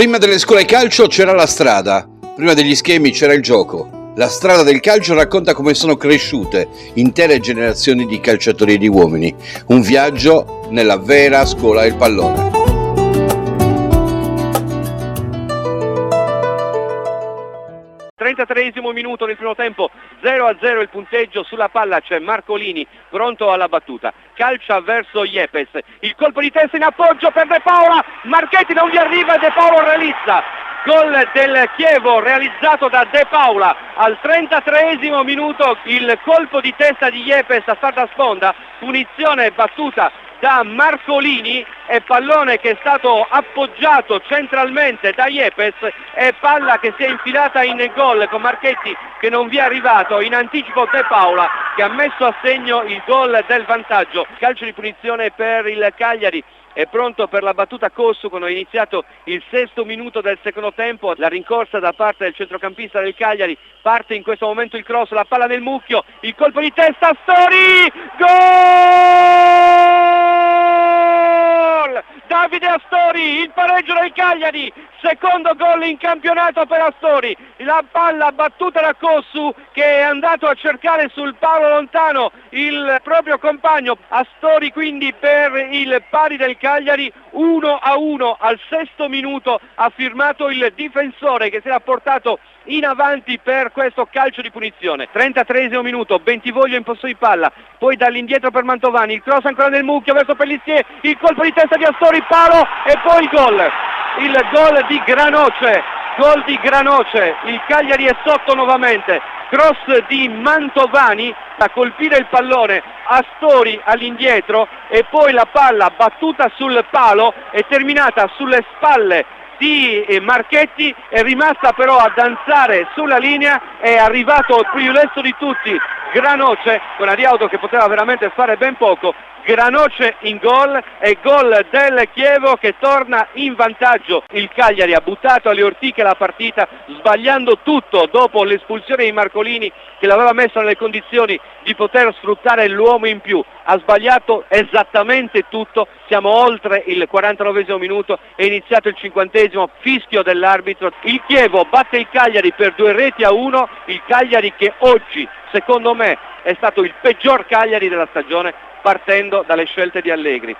Prima delle scuole calcio c'era la strada, prima degli schemi c'era il gioco. La strada del calcio racconta come sono cresciute intere generazioni di calciatori e di uomini. Un viaggio nella vera scuola del pallone. Trentatreesimo minuto nel primo tempo, 0-0 il punteggio, sulla palla c'è Marcolini pronto alla battuta, calcia verso Yepes, il colpo di testa in appoggio per De Paula, Marchetti non gli arriva e De Paula realizza. Gol del Chievo realizzato da De Paula al 33esimo minuto, il colpo di testa di Yepes a stata sponda, punizione battuta da Marcolini e pallone che è stato appoggiato centralmente da Yepes e palla che si è infilata in gol con Marchetti che non vi è arrivato, in anticipo De Paula che ha messo a segno il gol del vantaggio. Calcio di punizione per il Cagliari. È pronto per la battuta Cossu quando è iniziato il sesto minuto del secondo tempo, la rincorsa da parte del centrocampista del Cagliari, parte in questo momento il cross, la palla nel mucchio, il colpo di testa, Astori, gol! Davide Astori, il pareggio del Cagliari, secondo gol in campionato per Astori, la palla battuta da Cossu che è andato a cercare sul palo lontano il proprio compagno, Astori quindi per il pari del Cagliari, 1-1 al sesto minuto ha firmato il difensore che si era portato in avanti per questo calcio di punizione. 33esimo minuto, Bentivoglio in possesso di palla, poi dall'indietro per Mantovani, il cross ancora nel mucchio verso Pellissier, il colpo di testa di Astori, palo e poi il gol di Granoce, il Cagliari è sotto nuovamente, cross di Mantovani a colpire il pallone, Astori all'indietro e poi la palla battuta sul palo è terminata sulle spalle di Marchetti, è rimasta però a danzare sulla linea, è arrivato il più lesto di tutti Granoce con Ariauto che poteva veramente fare ben poco. Granoce in gol e gol del Chievo che torna in vantaggio. Il Cagliari ha buttato alle ortiche la partita sbagliando tutto dopo l'espulsione di Marcolini che l'aveva messo nelle condizioni di poter sfruttare l'uomo in più. Ha sbagliato esattamente tutto, siamo oltre il 49esimo minuto, è iniziato il 50esimo, fischio dell'arbitro. Il Chievo batte il Cagliari per 2-1, il Cagliari che oggi secondo me è stato il peggior Cagliari della stagione partendo dalle scelte di Allegri.